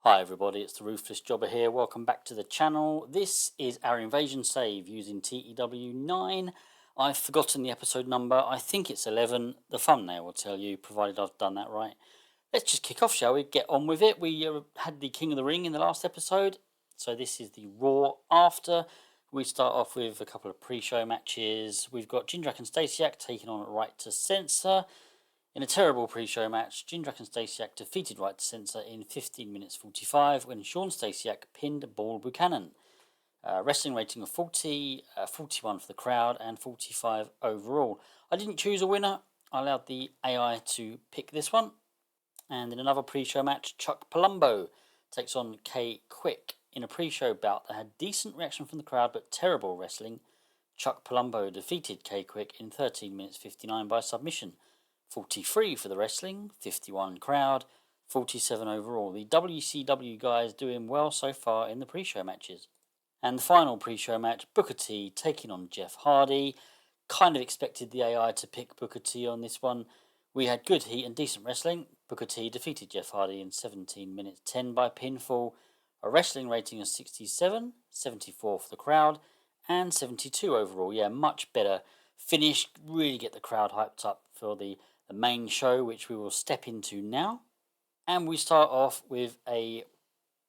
Hi everybody, it's the Ruthless Jobber here. Welcome back to the channel. This is our invasion save using TEW 9. I've forgotten the episode number. I think it's 11. The thumbnail will tell you, provided I've done that right. Let's just kick off, shall we? Get on with it. We had the King of the Ring in the last episode, so this is the Raw after. We start off with a couple of pre-show matches. We've got Jindrak and Stasiak taking on Right to Censor. In a terrible pre-show match, Jindrak and Stasiak defeated Right to Censor in 15 minutes 45 when Sean Stasiak pinned Ball Buchanan. Wrestling rating of 40, 41 for the crowd, and 45 overall. I didn't choose a winner. I allowed the AI to pick this one. And in another pre-show match, Chuck Palumbo takes on K Quick. In a pre-show bout that had decent reaction from the crowd but terrible wrestling, Chuck Palumbo defeated K Quick in 13 minutes 59 by submission. 43 for the wrestling, 51 crowd, 47 overall. The WCW guys doing well so far in the pre-show matches. And the final pre-show match, Booker T taking on Jeff Hardy. Kind of expected the AI to pick Booker T on this one. We had good heat and decent wrestling. Booker T defeated Jeff Hardy in 17 minutes 10 by pinfall. A wrestling rating of 67, 74 for the crowd, and 72 overall. Yeah, much better finish. Really get the crowd hyped up for the main show, which we will step into now. And we start off with a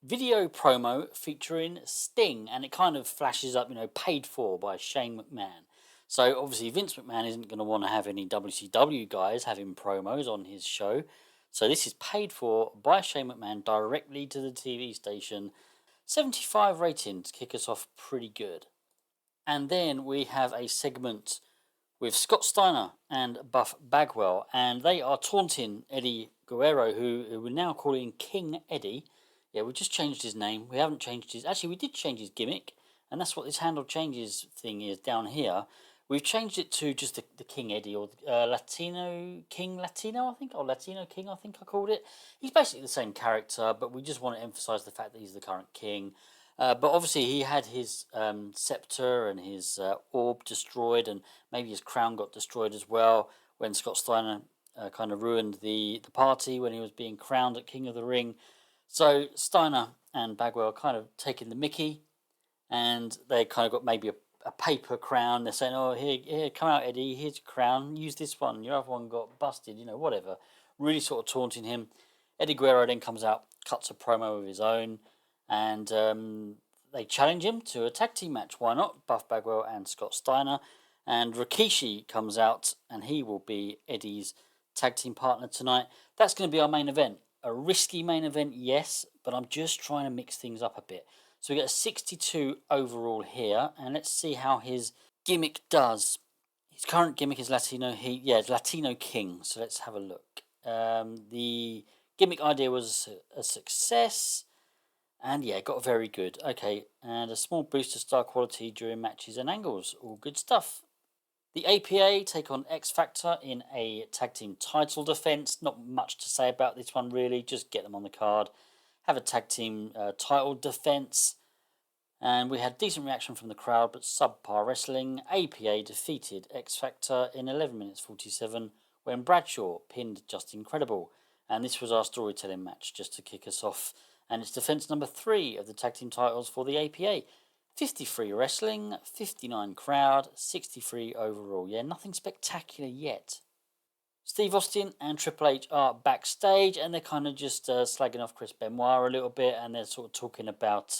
video promo featuring Sting, and it kind of flashes up, paid for by Shane McMahon. So obviously Vince McMahon isn't going to want to have any WCW guys having promos on his show. So this is paid for by Shane McMahon directly to the TV station. 75 rating to kick us off pretty good. And then we have a segment with Scott Steiner and Buff Bagwell, and they are taunting Eddie Guerrero, who we're now calling King Eddie. Yeah, we just changed his name. We haven't changed his... Actually, we did change his gimmick, and that's what this handle changes thing is down here. We've changed it to just the King Eddie, or Latino King Latino, I think, or Latino King, I think I called it. He's basically the same character, but we just want to emphasise the fact that he's the current king. But obviously he had his scepter and his orb destroyed, and maybe his crown got destroyed as well when Scott Steiner kind of ruined the party when he was being crowned at King of the Ring. So Steiner and Bagwell kind of taking the mickey, and they kind of got maybe a paper crown. They're saying, "Oh, here, come out, Eddie. Here's your crown. Use this one. Your other one got busted. Whatever." Really sort of taunting him. Eddie Guerrero then comes out, cuts a promo of his own, and they challenge him to a tag team match. Why not? Buff Bagwell and Scott Steiner. And Rikishi comes out, and he will be Eddie's tag team partner tonight. That's going to be our main event. A risky main event, yes, but I'm just trying to mix things up a bit. So we get a 62 overall here, and let's see how his gimmick does. His current gimmick is Latino. It's Latino King. So let's have a look. The gimmick idea was a success. And yeah, got very good. Okay, and a small boost to star quality during matches and angles. All good stuff. The APA take on X Factor in a tag team title defense. Not much to say about this one really. Just get them on the card. Have a tag team title defense. And we had decent reaction from the crowd, but subpar wrestling. APA defeated X Factor in 11 minutes 47 when Bradshaw pinned Just Incredible. And this was our storytelling match just to kick us off. And it's defense number 3 of the tag team titles for the APA. 53 wrestling, 59 crowd, 63 overall. Yeah, nothing spectacular yet. Steve Austin and Triple H are backstage, and they're kind of just slagging off Chris Benoit a little bit, and they're sort of talking about,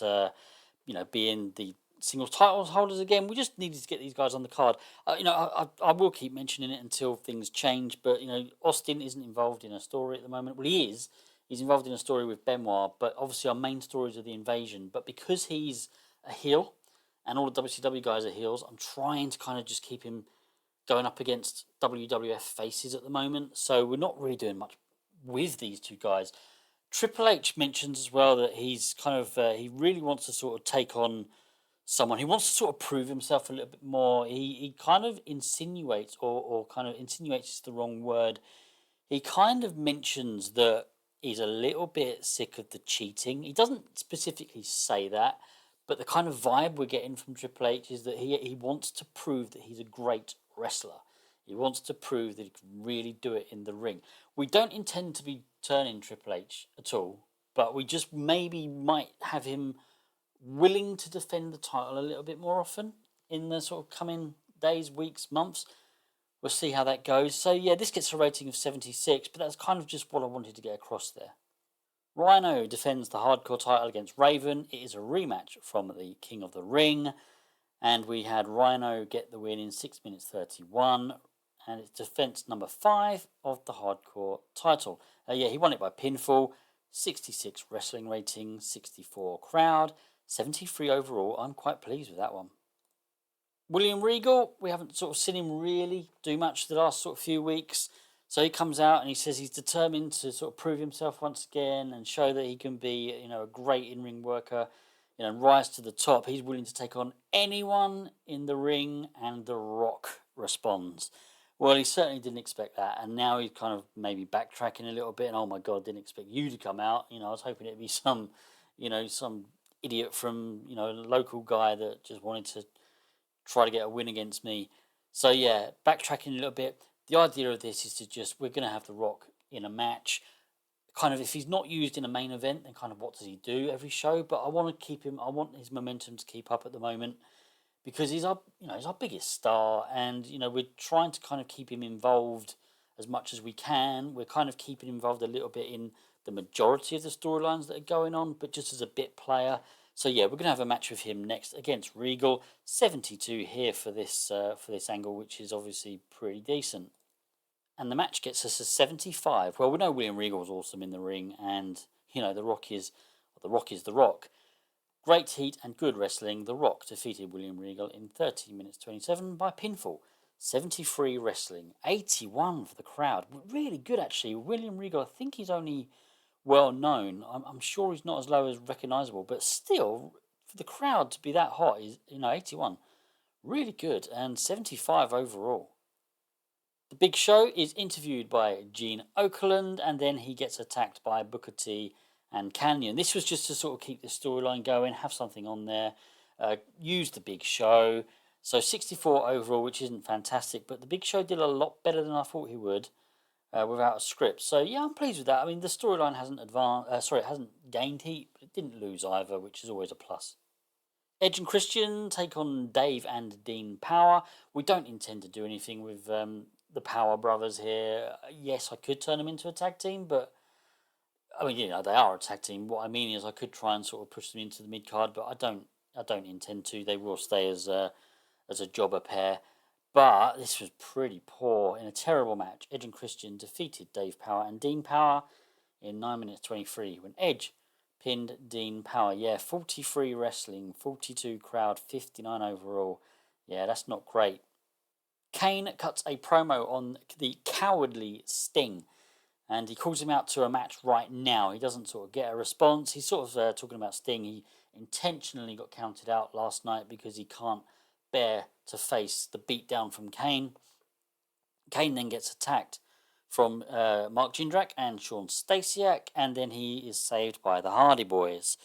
being the singles titles holders again. We just needed to get these guys on the card. I will keep mentioning it until things change, but, Austin isn't involved in a story at the moment. Well, he is. He's involved in a story with Benoit, but obviously our main stories are the invasion. But because he's a heel, and all the WCW guys are heels, I'm trying to kind of just keep him going up against WWF faces at the moment. So we're not really doing much with these two guys. Triple H mentions as well that he's kind of, he really wants to sort of take on someone. He wants to sort of prove himself a little bit more. He kind of insinuates, or kind of insinuates is the wrong word. He kind of mentions that he's a little bit sick of the cheating. He doesn't specifically say that, but the kind of vibe we're getting from Triple H is that he wants to prove that he's a great wrestler. He wants to prove that he can really do it in the ring. We don't intend to be turning Triple H at all. but we just maybe might have him willing to defend the title a little bit more often in the sort of coming days, weeks, months. We'll see how that goes. So yeah, this gets a rating of 76, but that's kind of just what I wanted to get across there. Rhino defends the hardcore title against Raven. It is a rematch from the King of the Ring. And we had Rhino get the win in 6 minutes 31. And it's defense number 5 of the hardcore title. Yeah, he won it by pinfall. 66 wrestling rating, 64 crowd, 73 overall. I'm quite pleased with that one. William Regal, we haven't sort of seen him really do much the last sort of few weeks. So he comes out and he says he's determined to sort of prove himself once again and show that he can be, a great in-ring worker, and rise to the top. He's willing to take on anyone in the ring, and The Rock responds. Well, he certainly didn't expect that, and now he's kind of maybe backtracking a little bit. And oh my God, didn't expect you to come out. I was hoping it'd be some idiot from a local guy that just wanted to try to get a win against me. So yeah, backtracking a little bit. The idea of this is we're going to have The Rock in a match. Kind of, if he's not used in a main event, then kind of what does he do every show? But I want to keep him. I want his momentum to keep up at the moment because he's our biggest star, and we're trying to kind of keep him involved as much as we can. We're kind of keeping him involved a little bit in the majority of the storylines that are going on, but just as a bit player. So yeah, we're gonna have a match with him next against Regal. 72 here for this angle, which is obviously pretty decent. And the match gets us a 75. Well, we know William Regal was awesome in the ring, and The Rock is The Rock. Great heat and good wrestling. The Rock defeated William Regal in 30 minutes 27 by pinfall. 73 wrestling, 81 for the crowd. Really good actually. William Regal, I think he's only well known. I'm sure he's not as low as recognisable, but still, for the crowd to be that hot is 81. Really good, and 75 overall. The Big Show is interviewed by Gene Okerlund, and then he gets attacked by Booker T and Canyon. This was just to sort of keep the storyline going, have something on there, use The Big Show. So 64 overall, which isn't fantastic, but The Big Show did a lot better than I thought he would without a script. So yeah, I'm pleased with that. I mean, the storyline hasn't it hasn't gained heat, but it didn't lose either, which is always a plus. Edge and Christian take on Dave and Dean Power. We don't intend to do anything with the Power Brothers here. Yes, I could turn them into a tag team, but I mean, they are a tag team. What I mean is, I could try and sort of push them into the mid card, but I don't intend to. They will stay as a jobber pair. But this was pretty poor in a terrible match. Edge and Christian defeated Dave Power and Dean Power in 9 minutes 23 when Edge pinned Dean Power. Yeah, 43 wrestling, 42 crowd, 59 overall. Yeah, that's not great. Kane cuts a promo on the cowardly Sting, and he calls him out to a match right now. He doesn't sort of get a response. He's sort of talking about Sting. He intentionally got counted out last night because he can't bear to face the beatdown from Kane. Kane then gets attacked from Mark Jindrak and Sean Stasiak, and then he is saved by the Hardy Boys.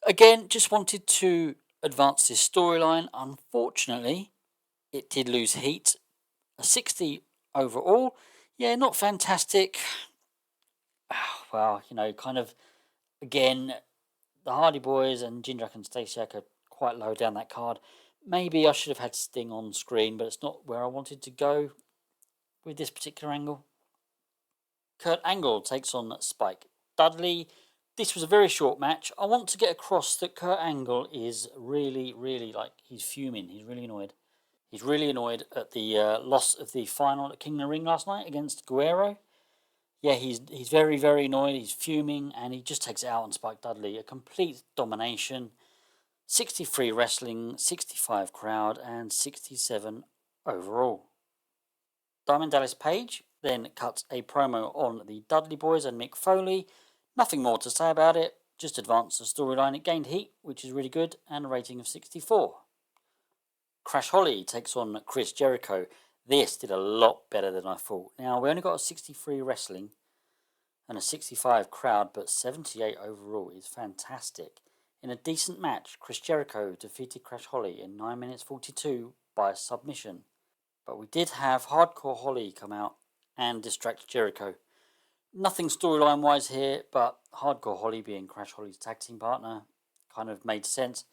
Again, just wanted to advance this storyline. Unfortunately, it did lose heat. A 60 overall. Yeah, not fantastic. Well, kind of, again, the Hardy Boys and Jindrak and Stasiak are quite low down that card. Maybe I should have had Sting on screen, but it's not where I wanted to go with this particular angle. Kurt Angle takes on Spike Dudley. This was a very short match. I want to get across that Kurt Angle is really, really, he's fuming. He's really annoyed. He's really annoyed at the loss of the final at King of the Ring last night against Guerrero. Yeah, he's very, very annoyed. He's fuming, and he just takes it out on Spike Dudley. A complete domination. 63 wrestling, 65 crowd, and 67 overall. Diamond Dallas Page then cuts a promo on the Dudley Boys and Mick Foley. Nothing more to say about it, just advanced the storyline. It gained heat, which is really good, and a rating of 64. Crash Holly takes on Chris Jericho. This did a lot better than I thought. Now, we only got a 63 wrestling and a 65 crowd, but 78 overall is fantastic. In a decent match, Chris Jericho defeated Crash Holly in 9 minutes 42 by submission. But we did have Hardcore Holly come out and distract Jericho. Nothing storyline wise here, but Hardcore Holly being Crash Holly's tag team partner kind of made sense.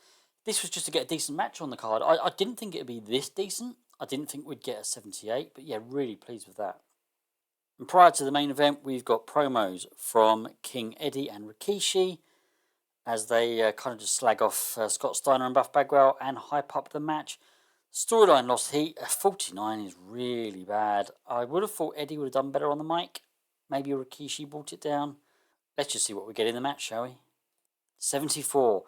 This was just to get a decent match on the card. I didn't think it'd be this decent. I didn't think we'd get a 78, but yeah, really pleased with that. And prior to the main event, we've got promos from King Eddie and Rikishi as they kind of just slag off Scott Steiner and Buff Bagwell and hype up the match. Storyline lost heat. 49 is really bad. I would have thought Eddie would have done better on the mic. Maybe Rikishi brought it down. Let's just see what we get in the match, shall we? 74.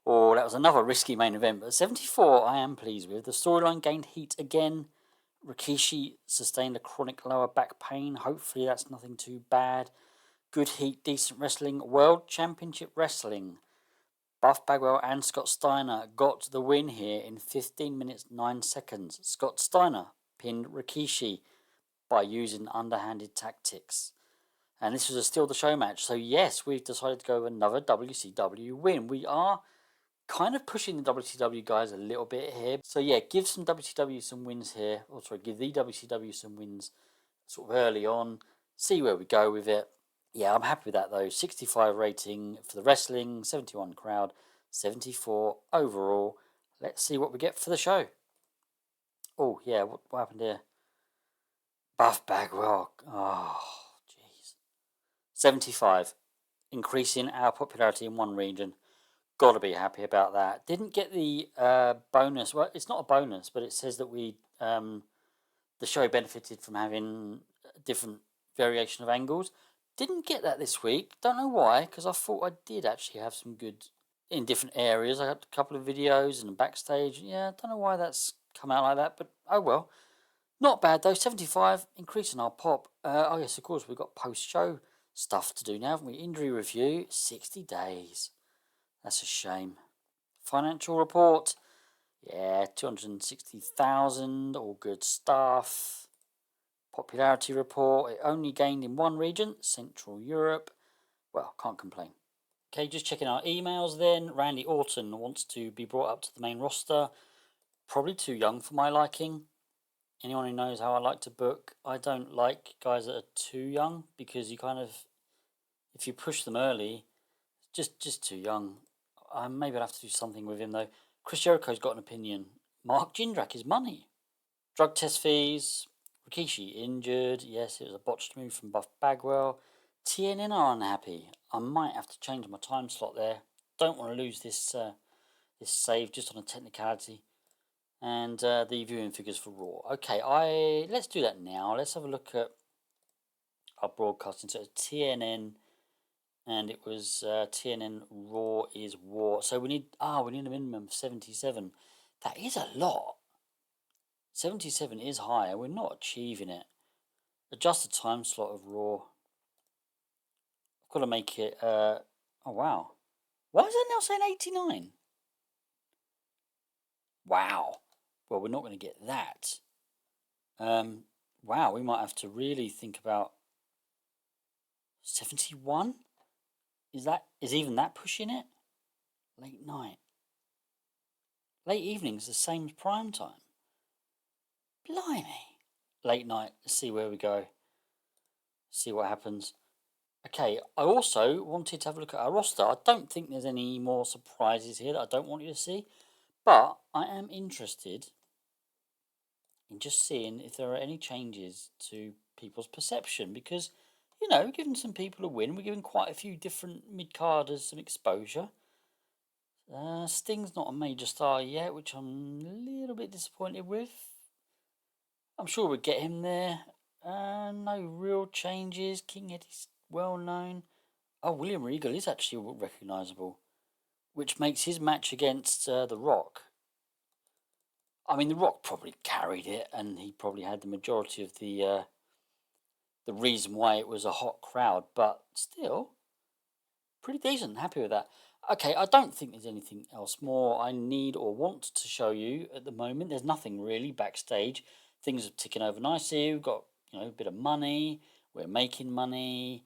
Oh, that was another risky main event, but 74 I am pleased with. The storyline gained heat again. Rikishi sustained a chronic lower back pain. Hopefully that's nothing too bad. Good heat, decent wrestling. World Championship Wrestling. Buff Bagwell and Scott Steiner got the win here in 15 minutes 9 seconds. Scott Steiner pinned Rikishi by using underhanded tactics. And this was a Steal the Show match. So yes, we've decided to go with another WCW win. We are kind of pushing the WCW guys a little bit here. So yeah, give some WCW some wins here. Or sorry, give the WCW some wins sort of early on. See where we go with it. Yeah, I'm happy with that though. 65 rating for the wrestling, 71 crowd, 74 overall. Let's see what we get for the show. Oh yeah, what happened here? Buff Bagwell. Oh, jeez. 75. Increasing our popularity in one region. Got to be happy about that. Didn't get the bonus. Well, it's not a bonus, but it says that we the show benefited from having a different variation of angles. Didn't get that this week. Don't know why, because I thought I did actually have some good in different areas. I had a couple of videos and backstage. Yeah, don't know why that's come out like that, but oh well. Not bad though. 75, increasing our pop. Oh yes, of course, we've got post-show stuff to do now, haven't we? Injury review, 60 days. That's a shame. Financial report. Yeah, 260,000, all good stuff. Popularity report, it only gained in one region, Central Europe. Well, can't complain. Okay, just checking our emails then. Randy Orton wants to be brought up to the main roster. Probably too young for my liking. Anyone who knows how I like to book, I don't like guys that are too young because you kind of, if you push them early, just too young. Maybe I'll have to do something with him though. Chris Jericho's got an opinion. Mark Jindrak is money. Drug test fees. Rikishi injured. Yes, it was a botched move from Buff Bagwell. TNN are unhappy. I might have to change my time slot there. Don't want to lose this this save just on a technicality. And the viewing figures for Raw. Okay, let's do that now. Let's have a look at our broadcasting. So it's TNN, and it was TNN Raw is War. So we need a minimum of 77. That is a lot. 77 is high. We're not achieving it. Adjust the time slot of Raw. I've got to make it. Oh wow, why is it now saying 89? Wow. Well, we're not going to get that. Wow, we might have to really think about 71. Is even that pushing it? Late night. Late evening's the same as prime time. Blimey. Late night. Let's see where we go. See what happens. Okay, I also wanted to have a look at our roster. I don't think there's any more surprises here that I don't want you to see, but I am interested in just seeing if there are any changes to people's perception because, you know, we're giving some people a win. We're giving quite a few different mid-carders some exposure. Sting's not a major star yet, which I'm a little bit disappointed with. I'm sure we'll get him there. No real changes. King Eddie's well known. Oh, William Regal is actually recognisable, which makes his match against The Rock. I mean, The Rock probably carried it, and he probably had the majority of the reason why it was a hot crowd. But still, pretty decent. Happy with that. Okay, I don't think there's anything else more I need or want to show you at the moment. There's nothing really backstage. Things are ticking over nicely. We've got a bit of money. We're making money.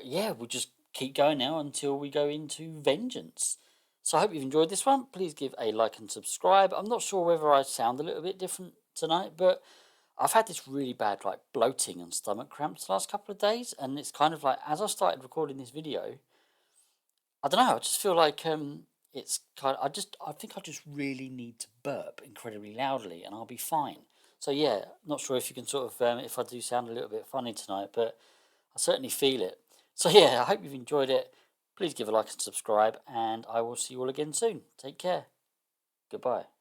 Yeah, we'll just keep going now until we go into Vengeance. So I hope you've enjoyed this one. Please give a like and subscribe. I'm not sure whether I sound a little bit different tonight, but I've had this really bad like bloating and stomach cramps the last couple of days, and it's kind of like as I started recording this video, I don't know. I just feel like it's kind. I think I just really need to burp incredibly loudly, and I'll be fine. So yeah, not sure if you can sort of if I do sound a little bit funny tonight, but I certainly feel it. So yeah, I hope you've enjoyed it. Please give a like and subscribe, and I will see you all again soon. Take care. Goodbye.